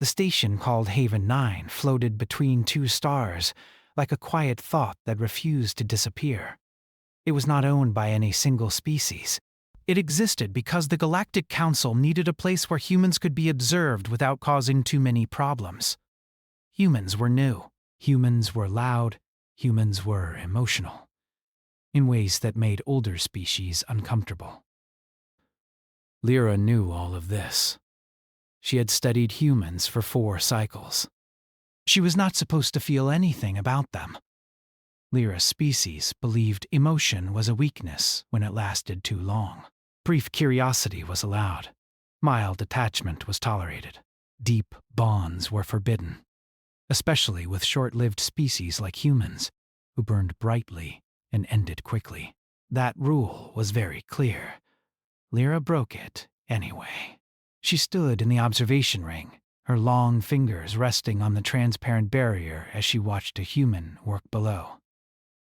The station called Haven 9 floated between two stars, like a quiet thought that refused to disappear. It was not owned by any single species. It existed because the Galactic Council needed a place where humans could be observed without causing too many problems. Humans were new. Humans were loud. Humans were emotional, in ways that made older species uncomfortable. Lyra knew all of this. She had studied humans for 4 cycles. She was not supposed to feel anything about them. Lyra's species believed emotion was a weakness when it lasted too long. Brief curiosity was allowed. Mild attachment was tolerated. Deep bonds were forbidden, especially with short-lived species like humans, who burned brightly and ended quickly. That rule was very clear. Lyra broke it anyway. She stood in the observation ring, her long fingers resting on the transparent barrier as she watched a human work below.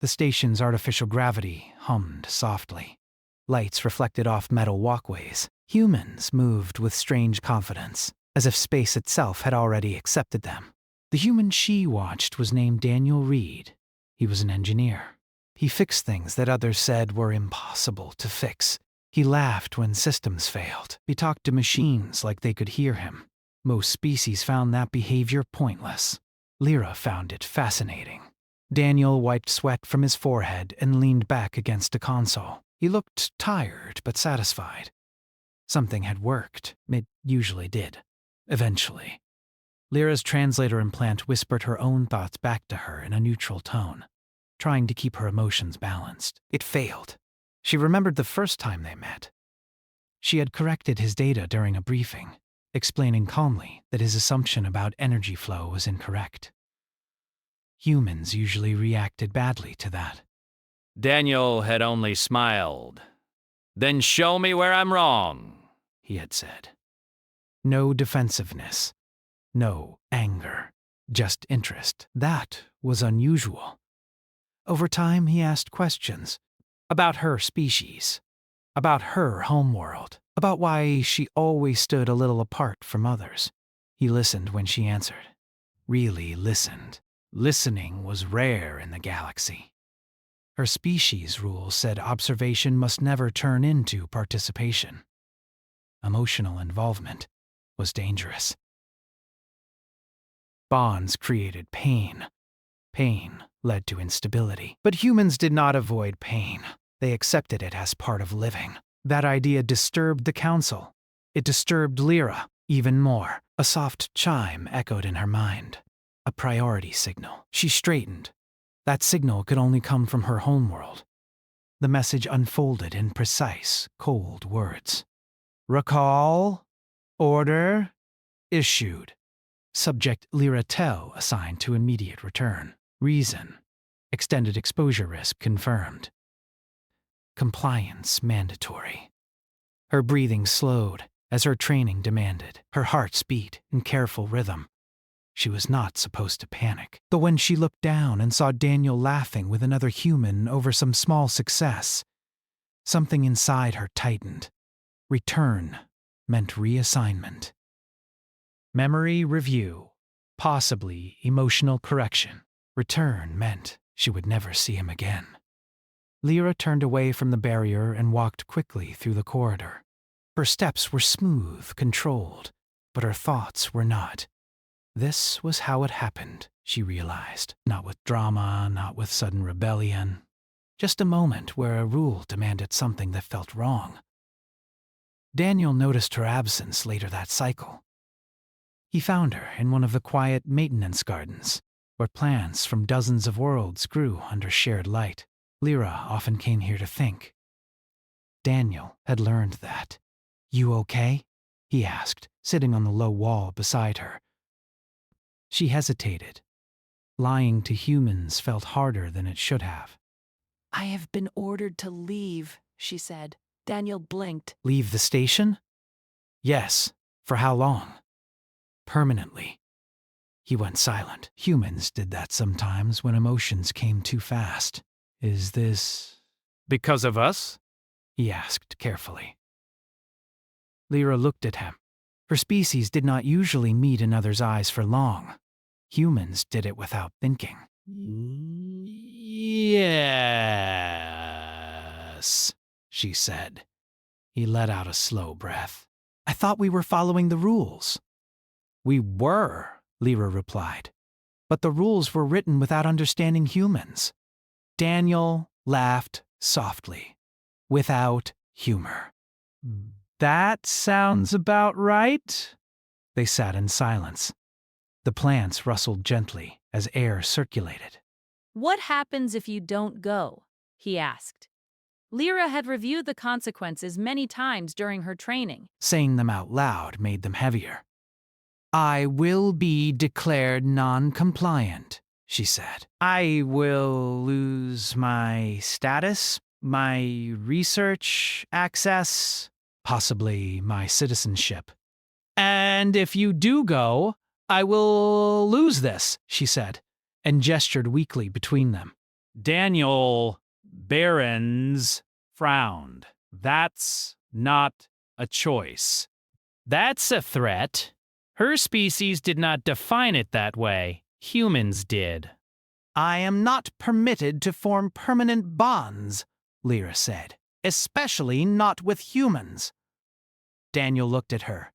The station's artificial gravity hummed softly. Lights reflected off metal walkways. Humans moved with strange confidence, as if space itself had already accepted them. The human she watched was named Daniel Reed. He was an engineer. He fixed things that others said were impossible to fix. He laughed when systems failed. He talked to machines like they could hear him. Most species found that behavior pointless. Lyra found it fascinating. Daniel wiped sweat from his forehead and leaned back against a console. He looked tired but satisfied. Something had worked. It usually did. Eventually. Lyra's translator implant whispered her own thoughts back to her in a neutral tone, trying to keep her emotions balanced. It failed. She remembered the first time they met. She had corrected his data during a briefing, explaining calmly that his assumption about energy flow was incorrect. Humans usually reacted badly to that. Daniel had only smiled. "Then show me where I'm wrong," he had said. No defensiveness. No anger. Just interest. That was unusual. Over time, he asked questions. About her species. About her homeworld. About why she always stood a little apart from others. He listened when she answered. Really listened. Listening was rare in the galaxy. Her species rules said observation must never turn into participation. Emotional involvement was dangerous. Bonds created pain. Pain led to instability. But humans did not avoid pain. They accepted it as part of living. That idea disturbed the council. It disturbed Lyra even more. A soft chime echoed in her mind. A priority signal. She straightened. That signal could only come from her homeworld. The message unfolded in precise, cold words. Recall. Order. Issued. Subject Lyra Tell assigned to immediate return. Reason. Extended exposure risk confirmed. Compliance mandatory. Her breathing slowed as her training demanded. Her heart's beat in careful rhythm. She was not supposed to panic. But when she looked down and saw Daniel laughing with another human over some small success, something inside her tightened. Return meant reassignment. Memory review. Possibly emotional correction. Return meant she would never see him again. Lyra turned away from the barrier and walked quickly through the corridor. Her steps were smooth, controlled, but her thoughts were not. This was how it happened, she realized. Not with drama, not with sudden rebellion. Just a moment where a rule demanded something that felt wrong. Daniel noticed her absence later that cycle. He found her in one of the quiet maintenance gardens, where plants from dozens of worlds grew under shared light. Lyra often came here to think. Daniel had learned that. You okay? He asked, sitting on the low wall beside her. She hesitated. Lying to humans felt harder than it should have. I have been ordered to leave, she said. Daniel blinked. Leave the station? Yes. For how long? Permanently. He went silent. Humans did that sometimes when emotions came too fast. Is this "Because of us?" he asked carefully. Lyra looked at him. Her species did not usually meet another's eyes for long. Humans did it without thinking. Yes, she said. He let out a slow breath. I thought we were following the rules. We were, Lyra replied. But the rules were written without understanding humans. Daniel laughed softly, without humor. That sounds about right. They sat in silence. The plants rustled gently as air circulated. What happens if you don't go? He asked. Lyra had reviewed the consequences many times during her training. Saying them out loud made them heavier. I will be declared non-compliant, she said. I will lose my status, my research access, possibly my citizenship. And if you do go, I will lose this, she said, and gestured weakly between them. Daniel Barons frowned. That's not a choice. That's a threat. Her species did not define it that way. Humans did. I am not permitted to form permanent bonds, Lyra said, especially not with humans. Daniel looked at her,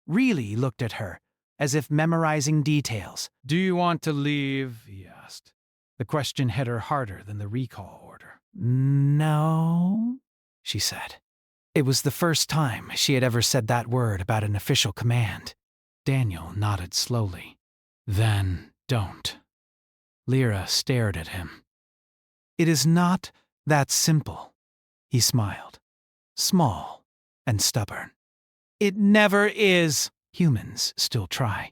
really looked at her, as if memorizing details. Do you want to leave? He asked. The question hit her harder than the recall order. No, she said. It was the first time she had ever said that word about an official command. Daniel nodded slowly. Then don't. Lyra stared at him. It is not that simple, he smiled. Small and stubborn. It never is. Humans still try.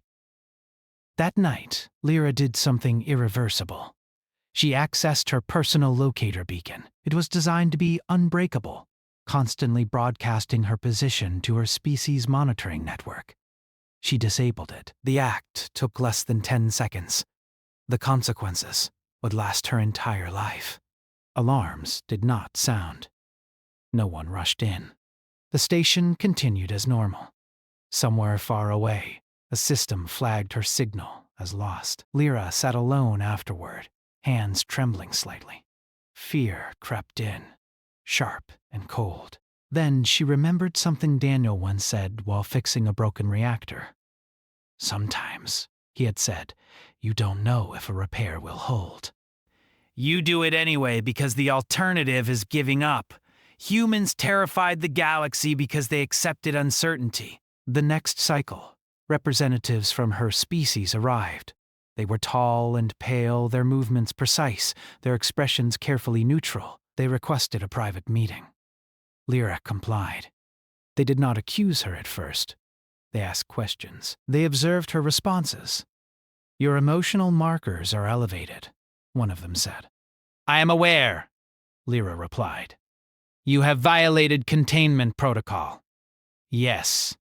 That night, Lyra did something irreversible. She accessed her personal locator beacon. It was designed to be unbreakable, constantly broadcasting her position to her species monitoring network. She disabled it. The act took less than 10 seconds. The consequences would last her entire life. Alarms did not sound. No one rushed in. The station continued as normal. Somewhere far away, a system flagged her signal as lost. Lyra sat alone afterward, hands trembling slightly. Fear crept in, sharp and cold. Then she remembered something Daniel once said while fixing a broken reactor. Sometimes, he had said, you don't know if a repair will hold. You do it anyway because the alternative is giving up. Humans terrified the galaxy because they accepted uncertainty. The next cycle, representatives from her species arrived. They were tall and pale, their movements precise, their expressions carefully neutral. They requested a private meeting. Lyra complied. They did not accuse her at first. They asked questions. They observed her responses. Your emotional markers are elevated, one of them said. I am aware, Lyra replied. You have violated containment protocol. Yes.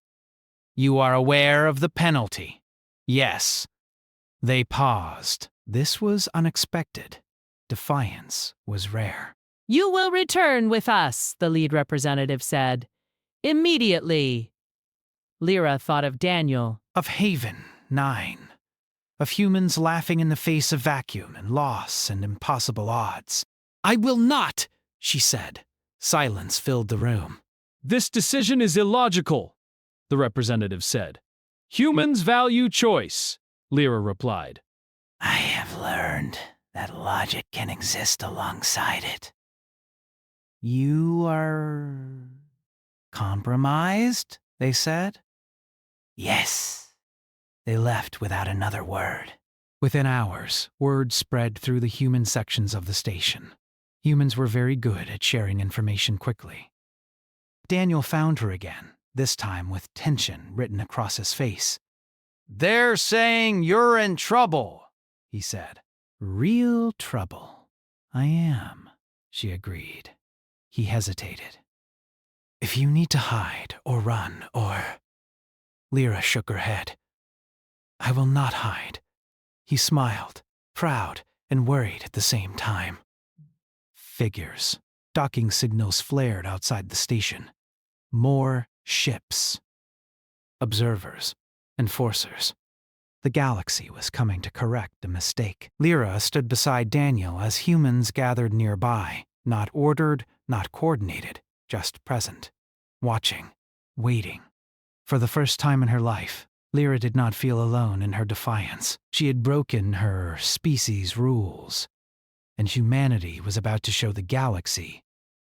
You are aware of the penalty. Yes. They paused. This was unexpected. Defiance was rare. You will return with us, the lead representative said. Immediately. Lyra thought of Daniel. Of Haven 9. Of humans laughing in the face of vacuum and loss and impossible odds. I will not, she said. Silence filled the room. This decision is illogical, the representative said. Humans value choice, Lyra replied. I have learned that logic can exist alongside it. You are compromised, they said. Yes. They left without another word. Within hours, word spread through the human sections of the station. Humans were very good at sharing information quickly. Daniel found her again, this time with tension written across his face. They're saying you're in trouble, he said. Real trouble. I am, she agreed. He hesitated. If you need to hide or run or... Lyra shook her head. I will not hide. He smiled, proud and worried at the same time. Figures. Docking signals flared outside the station. More ships. observers, enforcers. The galaxy was coming to correct a mistake. Lyra stood beside Daniel as humans gathered nearby, not ordered, not coordinated, just present, watching, waiting. For the first time in her life, Lyra did not feel alone in her defiance. She had broken her species' rules, and humanity was about to show the galaxy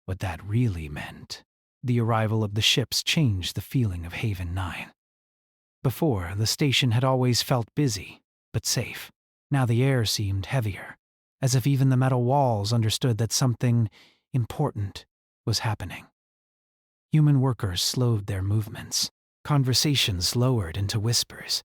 what that really meant. The arrival of the ships changed the feeling of Haven 9. Before, the station had always felt busy, but safe. Now the air seemed heavier, as if even the metal walls understood that something important was happening. Human workers slowed their movements. Conversations lowered into whispers.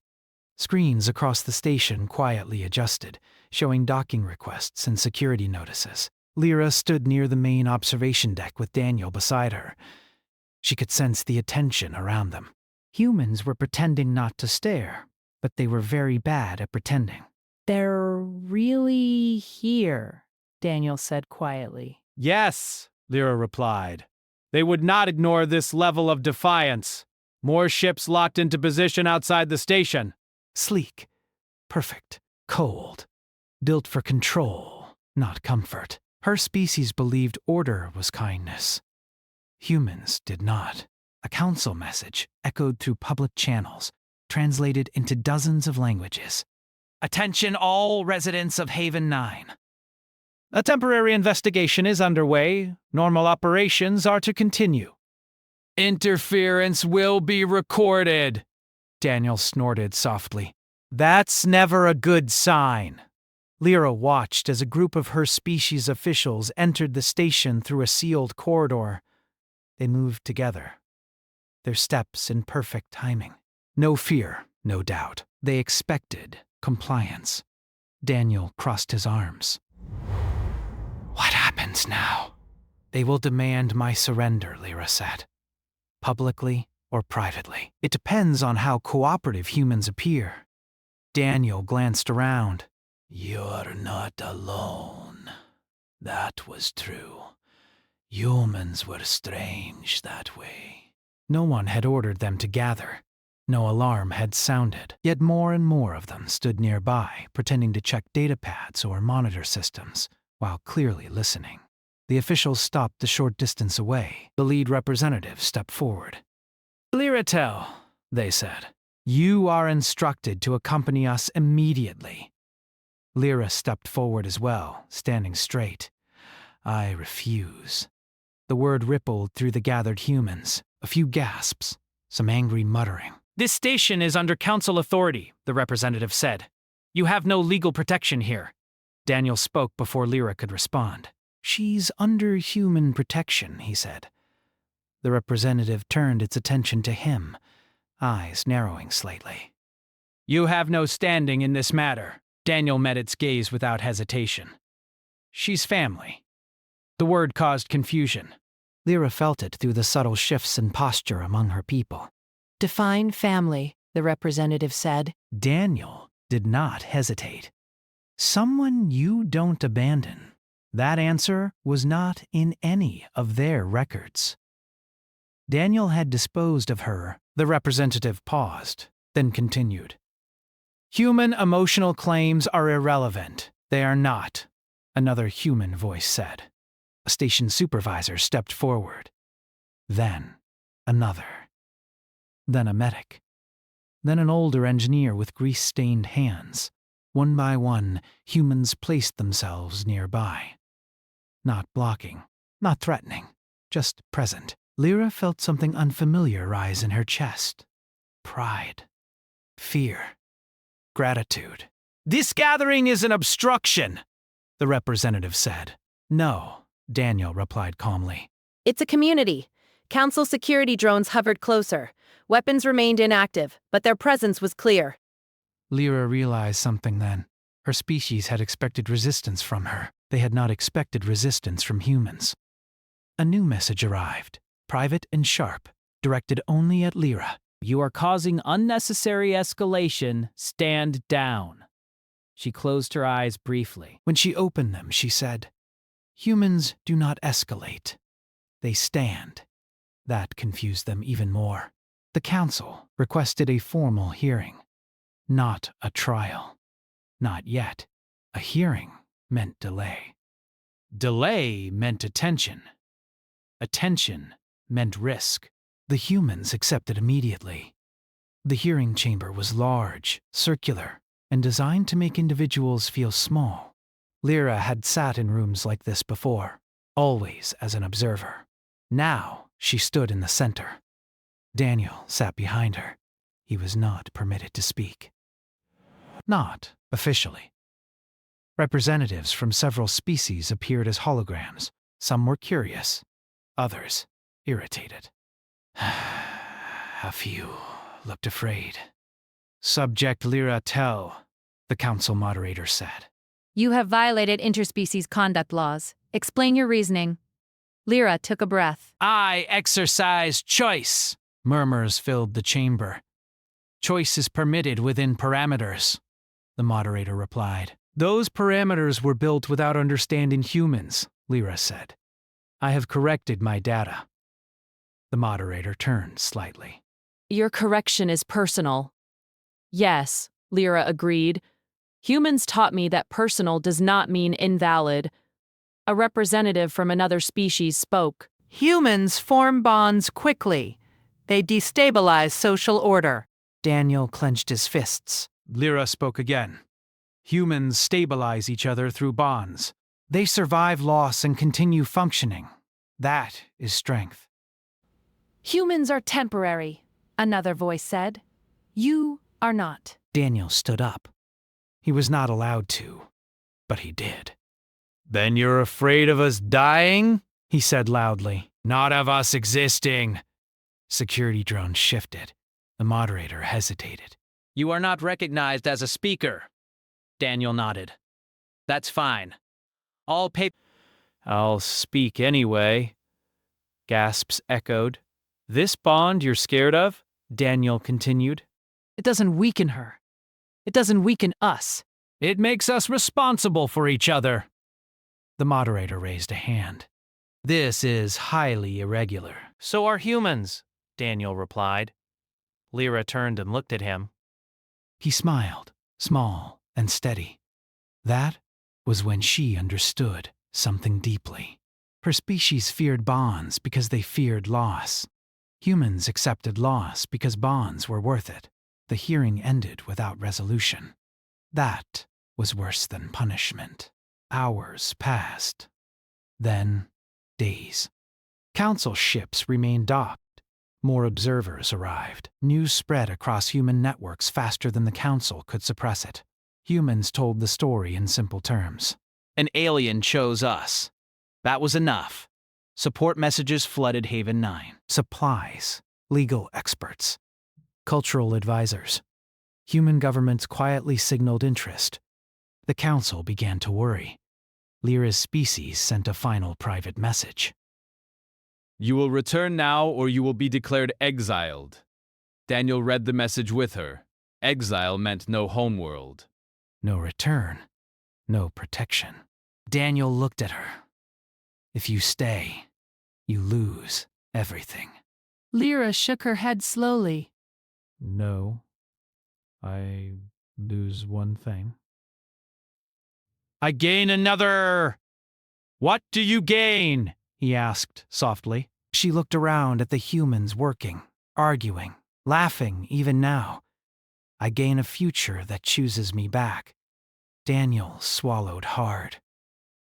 Screens across the station quietly adjusted, showing docking requests and security notices. Lyra stood near the main observation deck with Daniel beside her. She could sense the attention around them. Humans were pretending not to stare, but they were very bad at pretending. They're really here, Daniel said quietly. Yes, Lyra replied. They would not ignore this level of defiance. More ships locked into position outside the station. Sleek, perfect, cold, built for control, not comfort. Her species believed order was kindness. Humans did not. A council message echoed through public channels, translated into dozens of languages. Attention all residents of Haven 9. A temporary investigation is underway. Normal operations are to continue. Interference will be recorded, Daniel snorted softly. That's never a good sign. Lyra watched as a group of her species officials entered the station through a sealed corridor. They moved together, their steps in perfect timing. No fear, no doubt. They expected compliance. Daniel crossed his arms. What happens now? They will demand my surrender, Lyra said. Publicly or privately. It depends on how cooperative humans appear. Daniel glanced around. You're not alone. That was true. Humans were strange that way. No one had ordered them to gather. No alarm had sounded. Yet more and more of them stood nearby, pretending to check datapads or monitor systems, while clearly listening. The officials stopped a short distance away. The lead representative stepped forward. Lyratel, they said, you are instructed to accompany us immediately. Lyra stepped forward as well, standing straight. I refuse. The word rippled through the gathered humans. A few gasps, some angry muttering. This station is under council authority, the representative said. You have no legal protection here. Daniel spoke before Lyra could respond. She's under human protection, he said. The representative turned its attention to him, eyes narrowing slightly. You have no standing in this matter. Daniel met its gaze without hesitation. She's family. The word caused confusion. Lyra felt it through the subtle shifts in posture among her people. Define family, the representative said. Daniel did not hesitate. Someone you don't abandon. That answer was not in any of their records. Daniel had disposed of her. The representative paused, then continued. Human emotional claims are irrelevant. They are not, another human voice said. A station supervisor stepped forward. Then, another. Then a medic. Then an older engineer with grease-stained hands. One by one, humans placed themselves nearby. Not blocking, not threatening, just present. Lyra felt something unfamiliar rise in her chest. Pride. Fear. Gratitude. This gathering is an obstruction, the representative said. No, Daniel replied calmly. It's a community. Council security drones hovered closer. Weapons remained inactive, but their presence was clear. Lyra realized something then. Her species had expected resistance from her. They had not expected resistance from humans. A new message arrived, private and sharp, directed only at Lyra. You are causing unnecessary escalation. Stand down. She closed her eyes briefly. When she opened them, she said, Humans do not escalate. They stand. That confused them even more. The council requested a formal hearing, not a trial. Not yet. A hearing meant delay. Delay meant attention. Attention meant risk. The humans accepted immediately. The hearing chamber was large, circular, and designed to make individuals feel small. Lyra had sat in rooms like this before, always as an observer. Now she stood in the center. Daniel sat behind her. He was not permitted to speak. Not officially. Representatives from several species appeared as holograms. Some were curious, others irritated. A few looked afraid. Subject Lyra Tell, the council moderator said. You have violated interspecies conduct laws. Explain your reasoning. Lyra took a breath. I exercise choice. Murmurs filled the chamber. Choice is permitted within parameters, the moderator replied. Those parameters were built without understanding humans, Lyra said. I have corrected my data. The moderator turned slightly. Your correction is personal. Yes, Lyra agreed. Humans taught me that personal does not mean invalid. A representative from another species spoke. Humans form bonds quickly. They destabilize social order. Daniel clenched his fists. Lyra spoke again. Humans stabilize each other through bonds. They survive loss and continue functioning. That is strength. Humans are temporary, another voice said. You are not. Daniel stood up. He was not allowed to, but he did. Then you're afraid of us dying? He said loudly. Not of us existing. Security drone shifted. The moderator hesitated. You are not recognized as a speaker. Daniel nodded. That's fine. I'll speak anyway. Gasps echoed. This bond you're scared of? Daniel continued. It doesn't weaken her. It doesn't weaken us. It makes us responsible for each other. The moderator raised a hand. This is highly irregular. So are humans, Daniel replied. Lyra turned and looked at him. He smiled, small and steady. That was when she understood something deeply. Her species feared bonds because they feared loss. Humans accepted loss because bonds were worth it. The hearing ended without resolution. That was worse than punishment. Hours passed. Then, days. Council ships remained docked. More observers arrived. News spread across human networks faster than the council could suppress it. Humans told the story in simple terms. An alien chose us. That was enough. Support messages flooded Haven 9. Supplies, legal experts, cultural advisors. Human governments quietly signaled interest. The council began to worry. Lyra's species sent a final private message. You will return now or you will be declared exiled. Daniel read the message with her. Exile meant no homeworld. No return, no protection. Daniel looked at her. If you stay, you lose everything. Lyra shook her head slowly. No, I lose one thing. I gain another. What do you gain? He asked softly. She looked around at the humans working, arguing, laughing even now. I gain a future that chooses me back. Daniel swallowed hard.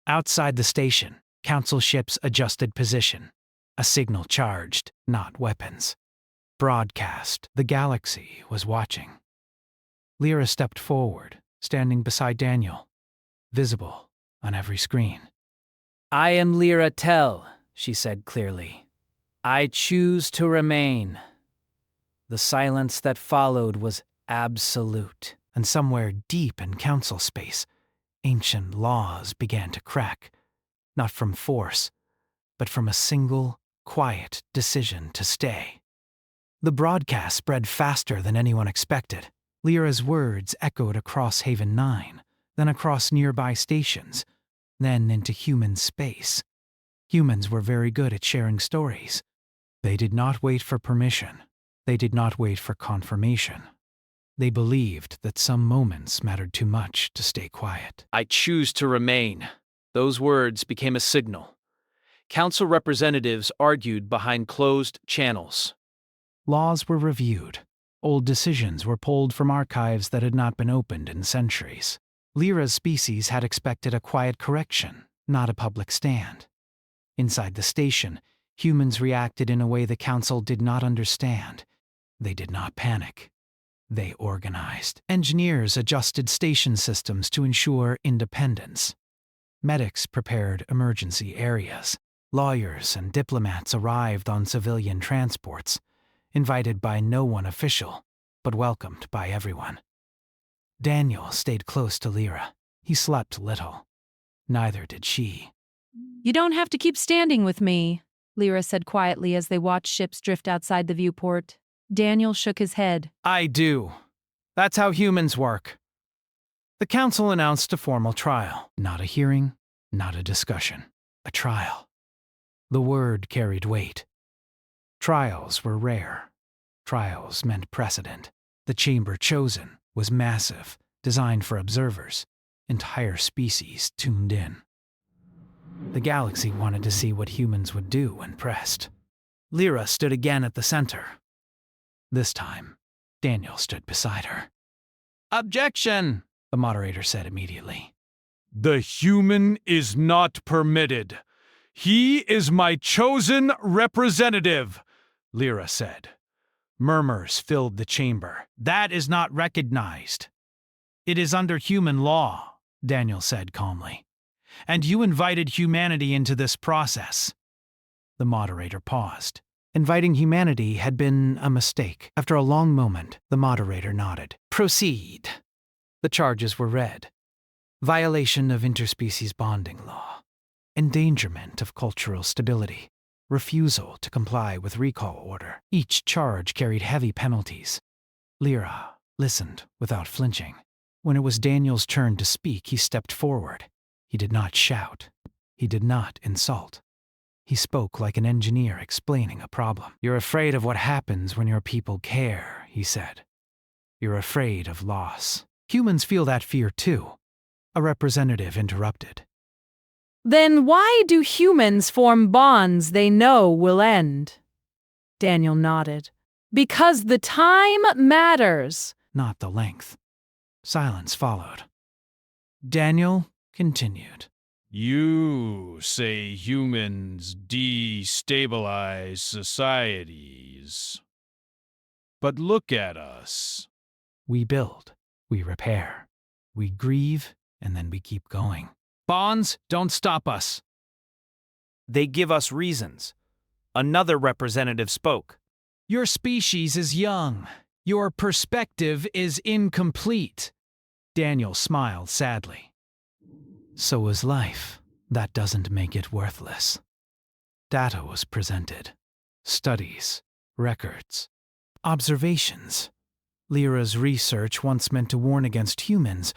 Outside the station, council ships adjusted position. A signal charged, not weapons. Broadcast, the galaxy was watching. Lyra stepped forward, standing beside Daniel, visible on every screen. I am Lyra Tell, she said clearly. I choose to remain. The silence that followed was absolute. And somewhere deep in council space, ancient laws began to crack, not from force, but from a single, quiet decision to stay. The broadcast spread faster than anyone expected. Lyra's words echoed across Haven 9, then across nearby stations, then into human space. Humans were very good at sharing stories. They did not wait for permission. They did not wait for confirmation. They believed that some moments mattered too much to stay quiet. I choose to remain. Those words became a signal. Council representatives argued behind closed channels. Laws were reviewed. Old decisions were pulled from archives that had not been opened in centuries. Lyra's species had expected a quiet correction, not a public stand. Inside the station, humans reacted in a way the Council did not understand. They did not panic. They organized. Engineers adjusted station systems to ensure independence. Medics prepared emergency areas. Lawyers and diplomats arrived on civilian transports, invited by no one official, but welcomed by everyone. Daniel stayed close to Lyra. He slept little. Neither did she. You don't have to keep standing with me, Lyra said quietly as they watched ships drift outside the viewport. Daniel shook his head. I do. That's how humans work. The Council announced a formal trial. Not a hearing, not a discussion. A trial. The word carried weight. Trials were rare. Trials meant precedent. The chamber chosen was massive, designed for observers. Entire species tuned in. The galaxy wanted to see what humans would do when pressed. Lyra stood again at the center. This time, Daniel stood beside her. "Objection!" the moderator said immediately. The human is not permitted. He is my chosen representative, Lyra said. Murmurs filled the chamber. "That is not recognized. It is under human law," Daniel said calmly. "And you invited humanity into this process." The moderator paused. Inviting humanity had been a mistake. After a long moment, the moderator nodded. "Proceed." The charges were read. Violation of interspecies bonding law. Endangerment of cultural stability. Refusal to comply with recall order. Each charge carried heavy penalties. Lyra listened without flinching. When it was Daniel's turn to speak, he stepped forward. He did not shout. He did not insult. He spoke like an engineer explaining a problem. "You're afraid of what happens when your people care," he said. "You're afraid of loss. Humans feel that fear too." A representative interrupted. Then why do humans form bonds they know will end? Daniel nodded. Because the time matters. Not the length. Silence followed. Daniel continued. You say humans destabilize societies. But look at us. We build, we repair, we grieve, and then we keep going. Bonds don't stop us. They give us reasons. Another representative spoke. Your species is young. Your perspective is incomplete. Daniel smiled sadly. So is life. That doesn't make it worthless. Data was presented. Studies, records, observations. Lyra's research, once meant to warn against humans,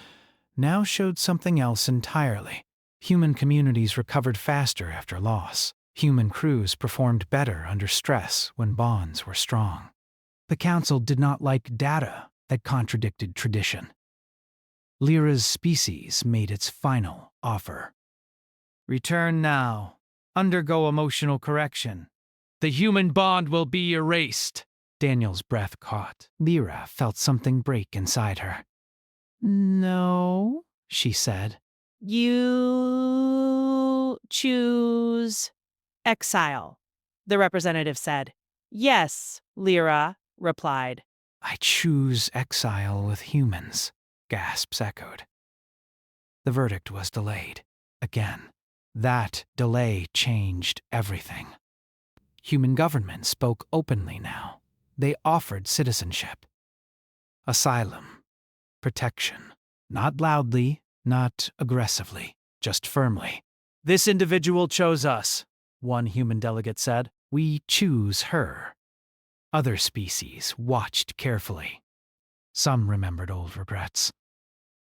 now showed something else entirely. Human communities recovered faster after loss. Human crews performed better under stress when bonds were strong. The Council did not like data that contradicted tradition. Lyra's species made its final offer. Return now. Undergo emotional correction. The human bond will be erased. Daniel's breath caught. Lyra felt something break inside her. No, she said. You choose exile, the representative said. Yes, Lyra replied. I choose exile with humans, gasps echoed. The verdict was delayed. Again. That delay changed everything. Human government spoke openly now. They offered citizenship. Asylum. Protection. Not loudly, not aggressively, just firmly. This individual chose us, one human delegate said. We choose her. Other species watched carefully. Some remembered old regrets.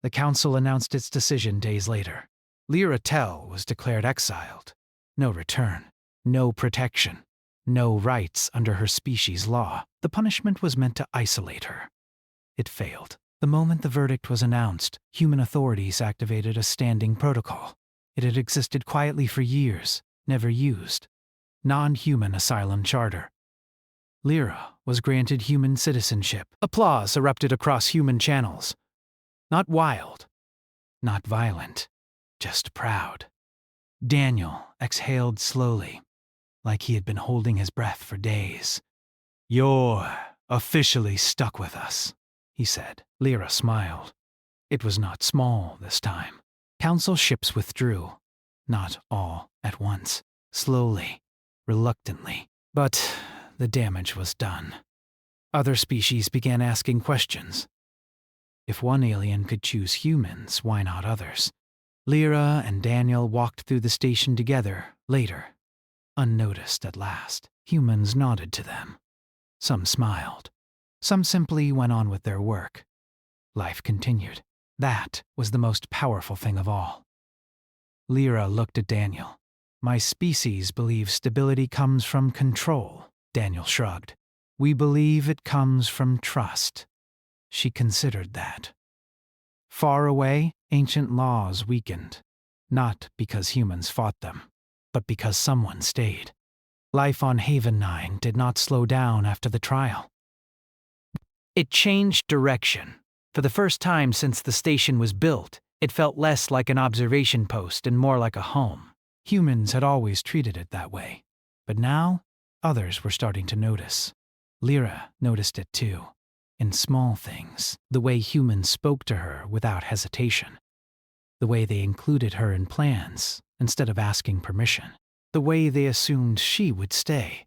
The Council announced its decision days later. Lyra Tell was declared exiled. No return, no protection, no rights under her species' law. The punishment was meant to isolate her. It failed. The moment the verdict was announced, human authorities activated a standing protocol. It had existed quietly for years, never used. Non-human asylum charter. Lyra was granted human citizenship. Applause erupted across human channels. Not wild, not violent, just proud. Daniel exhaled slowly, like he had been holding his breath for days. "You're officially stuck with us," he said. Lyra smiled. It was not small this time. Council ships withdrew, not all at once, slowly, reluctantly. But the damage was done. Other species began asking questions. If one alien could choose humans, why not others? Lyra and Daniel walked through the station together, later, unnoticed at last. Humans nodded to them. Some smiled. Some simply went on with their work. Life continued. That was the most powerful thing of all. Lyra looked at Daniel. "My species believes stability comes from control." Daniel shrugged. "We believe it comes from trust." She considered that. Far away, ancient laws weakened, not because humans fought them, but because someone stayed. Life on Haven 9 did not slow down after the trial. It changed direction. For the first time since the station was built, it felt less like an observation post and more like a home. Humans had always treated it that way, but now others were starting to notice. Lyra noticed it too, in small things, the way humans spoke to her without hesitation, the way they included her in plans instead of asking permission, the way they assumed she would stay.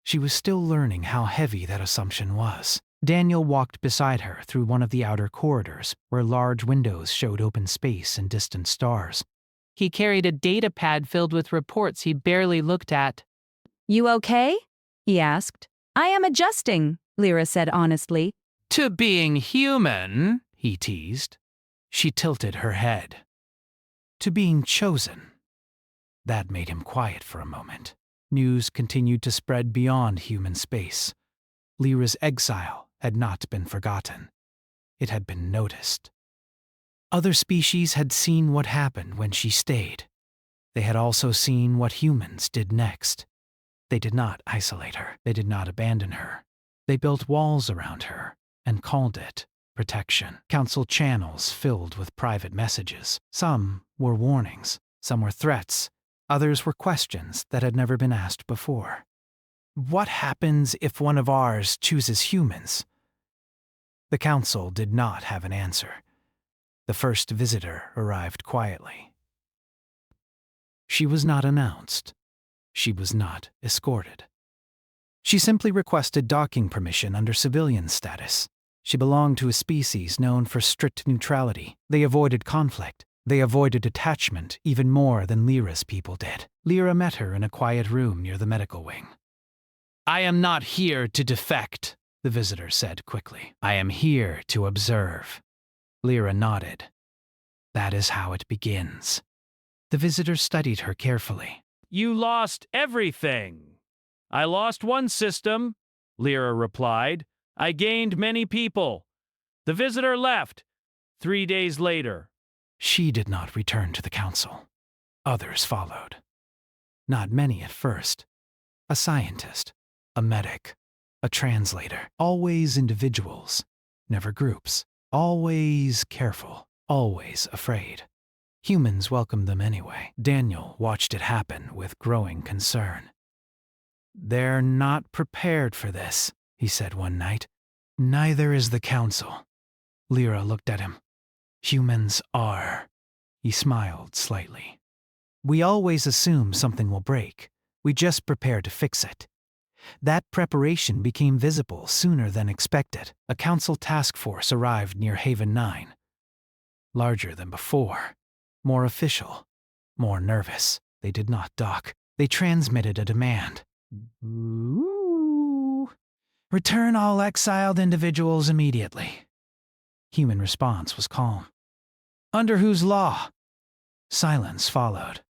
She was still learning how heavy that assumption was. Daniel walked beside her through one of the outer corridors where large windows showed open space and distant stars. He carried a data pad filled with reports he barely looked at. "You okay?" he asked. "I am adjusting," Lyra said honestly. "To being human," he teased. She tilted her head. "To being chosen." That made him quiet for a moment. News continued to spread beyond human space. Lyra's exile had not been forgotten. It had been noticed. Other species had seen what happened when she stayed. They had also seen what humans did next. They did not isolate her. They did not abandon her. They built walls around her and called it protection. Council channels filled with private messages. Some were warnings, some were threats, others were questions that had never been asked before. What happens if one of ours chooses humans? The council did not have an answer. The first visitor arrived quietly. She was not announced. She was not escorted. She simply requested docking permission under civilian status. She belonged to a species known for strict neutrality. They avoided conflict. They avoided attachment even more than Lyra's people did. Lyra met her in a quiet room near the medical wing. "I am not here to defect," the visitor said quickly. "I am here to observe." Lyra nodded. "That is how it begins." The visitor studied her carefully. "You lost everything." "I lost one system," Lyra replied. "I gained many people." The visitor left 3 days later. She did not return to the council. Others followed. Not many at first. A scientist, a medic, a translator. Always individuals, never groups. Always careful, always afraid. Humans welcomed them anyway. Daniel watched it happen with growing concern. "They're not prepared for this," he said one night. "Neither is the council." Lyra looked at him. "Humans are." He smiled slightly. "We always assume something will break. We just prepare to fix it." That preparation became visible sooner than expected. A council task force arrived near Haven 9. Larger than before. More official. More nervous. They did not dock. They transmitted a demand. "Ooh. Return all exiled individuals immediately." Human response was calm. "Under whose law?" Silence followed.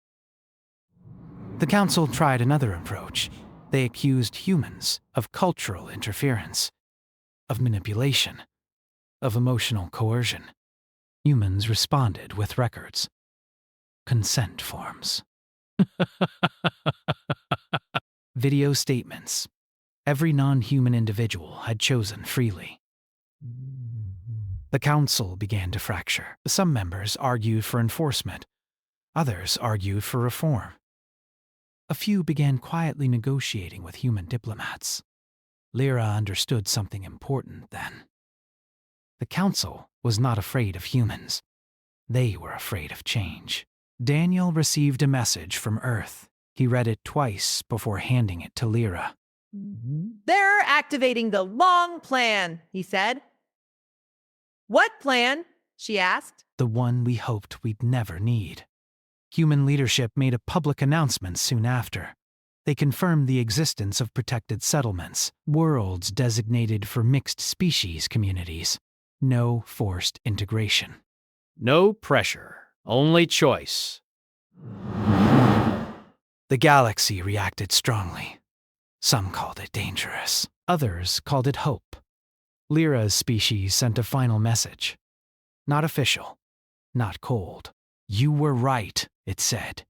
The council tried another approach. They accused humans of cultural interference, of manipulation, of emotional coercion. Humans responded with records, consent forms, video statements. Every non-human individual had chosen freely. The council began to fracture. Some members argued for enforcement. Others argued for reform. A few began quietly negotiating with human diplomats. Lyra understood something important then. The council was not afraid of humans. They were afraid of change. Daniel received a message from Earth. He read it twice before handing it to Lyra. They're activating the long plan, he said. What plan? She asked. The one we hoped we'd never need. Human leadership made a public announcement soon after. They confirmed the existence of protected settlements, worlds designated for mixed species communities. No forced integration. No pressure, only choice. The galaxy reacted strongly. Some called it dangerous. Others called it hope. Lyra's species sent a final message. Not official, not cold. You were right, it said.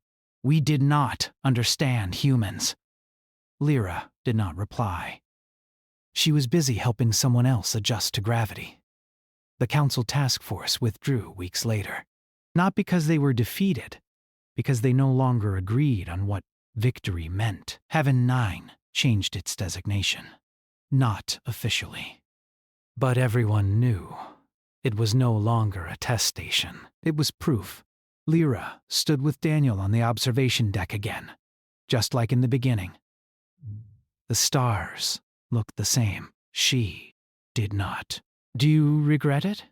We did not understand humans. Lyra did not reply. She was busy helping someone else adjust to gravity. The council task force withdrew weeks later. Not because they were defeated, because they no longer agreed on what victory meant. Heaven 9 changed its designation. Not officially. But everyone knew. It was no longer a test station. It was proof. Lyra stood with Daniel on the observation deck again, just like in the beginning. The stars looked the same. She did not. Do you regret it?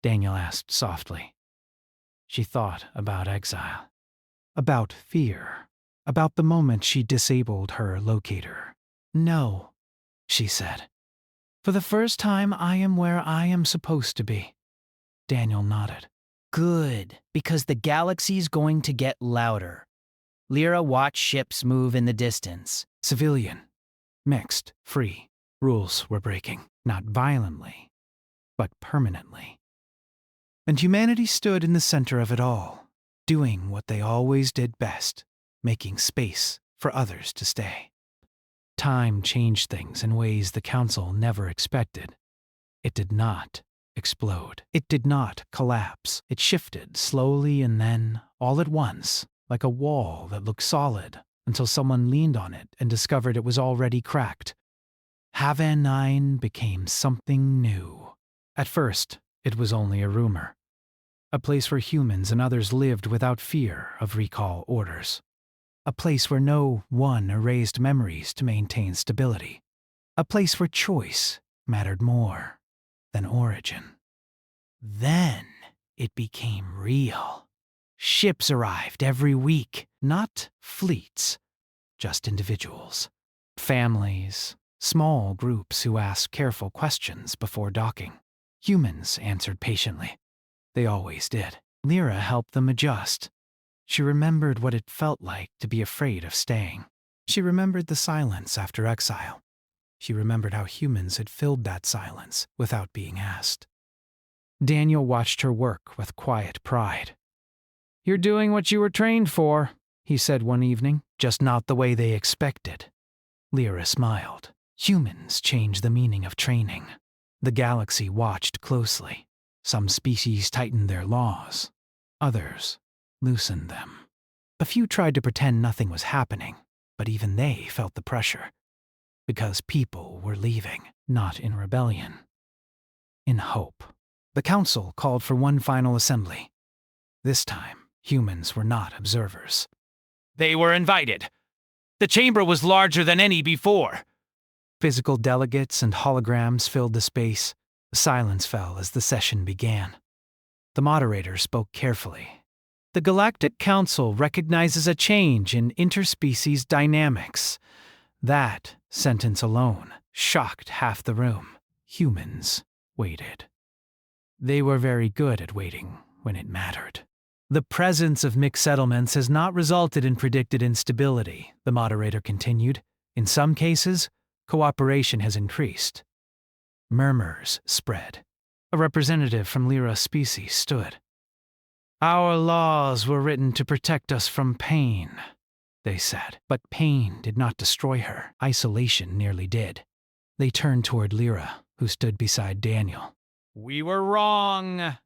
Daniel asked softly. She thought about exile, about fear, about the moment she disabled her locator. No, she said. For the first time, I am where I am supposed to be. Daniel nodded. Good, because the galaxy's going to get louder. Lyra watched ships move in the distance. Civilian, mixed, free. Rules were breaking, not violently, but permanently. And humanity stood in the center of it all, doing what they always did best, making space for others to stay. Time changed things in ways the council never expected. It did not explode. It did not collapse. It shifted slowly and then, all at once, like a wall that looked solid, until someone leaned on it and discovered it was already cracked. Haven 9 became something new. At first, it was only a rumor. A place where humans and others lived without fear of recall orders. A place where no one erased memories to maintain stability. A place where choice mattered more than origin. Then it became real. Ships arrived every week, not fleets, just individuals. Families, small groups who asked careful questions before docking. Humans answered patiently. They always did. Lyra helped them adjust. She remembered what it felt like to be afraid of staying. She remembered the silence after exile. She remembered how humans had filled that silence without being asked. Daniel watched her work with quiet pride. "You're doing what you were trained for," he said one evening, "just not the way they expected." Lyra smiled. Humans changed the meaning of training. The galaxy watched closely. Some species tightened their laws. Others loosened them. A few tried to pretend nothing was happening, but even they felt the pressure. Because people were leaving, not in rebellion. In hope. The council called for one final assembly. This time, humans were not observers. They were invited. The chamber was larger than any before. Physical delegates and holograms filled the space. Silence fell as the session began. The moderator spoke carefully. The Galactic Council recognizes a change in interspecies dynamics. That sentence alone shocked half the room. Humans waited. They were very good at waiting when it mattered. The presence of mixed settlements has not resulted in predicted instability, the moderator continued. In some cases, cooperation has increased. Murmurs spread. A representative from Lyra's species stood. Our laws were written to protect us from pain, they said. But pain did not destroy her. Isolation nearly did. They turned toward Lyra, who stood beside Daniel. We were wrong,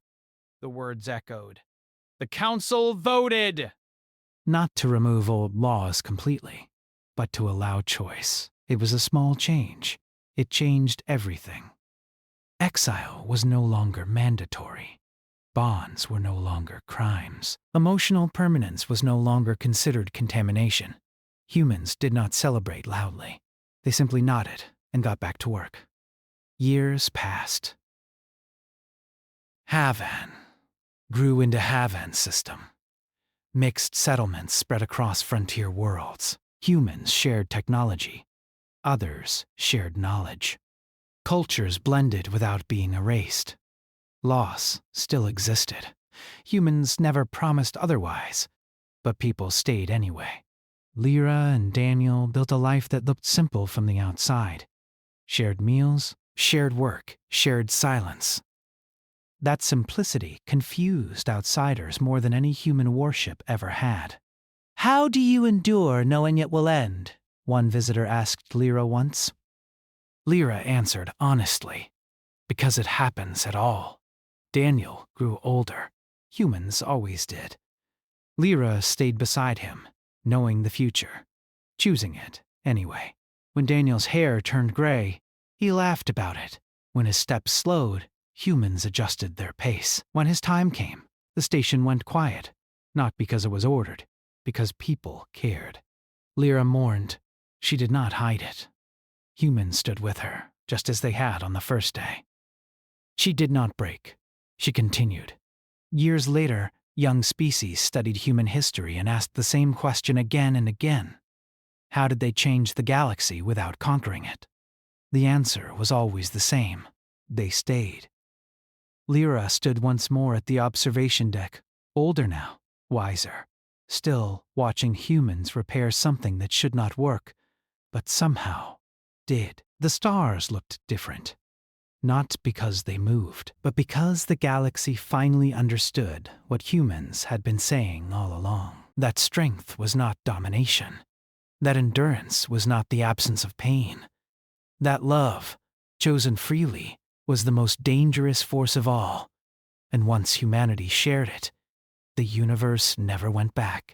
the words echoed. The council voted. Not to remove old laws completely, but to allow choice. It was a small change. It changed everything. Exile was no longer mandatory. Bonds were no longer crimes. Emotional permanence was no longer considered contamination. Humans did not celebrate loudly. They simply nodded and got back to work. Years passed. Havan grew into Havan's system. Mixed settlements spread across frontier worlds. Humans shared technology. Others shared knowledge. Cultures blended without being erased. Loss still existed. Humans never promised otherwise, but people stayed anyway. Lyra and Daniel built a life that looked simple from the outside. Shared meals, shared work, shared silence. That simplicity confused outsiders more than any human worship ever had. How do you endure knowing it will end? One visitor asked Lyra once. Lyra answered honestly, because it happens at all. Daniel grew older. Humans always did. Lyra stayed beside him, knowing the future, choosing it anyway. When Daniel's hair turned gray, he laughed about it. When his steps slowed, humans adjusted their pace. When his time came, the station went quiet, not because it was ordered, because people cared. Lyra mourned. She did not hide it. Humans stood with her, just as they had on the first day. She did not break. She continued. Years later, young species studied human history and asked the same question again and again. How did they change the galaxy without conquering it? The answer was always the same. They stayed. Lyra stood once more at the observation deck, older now, wiser, still watching humans repair something that should not work, but somehow did. The stars looked different. Not because they moved, but because the galaxy finally understood what humans had been saying all along. That strength was not domination. That endurance was not the absence of pain. That love, chosen freely, was the most dangerous force of all. And once humanity shared it, the universe never went back.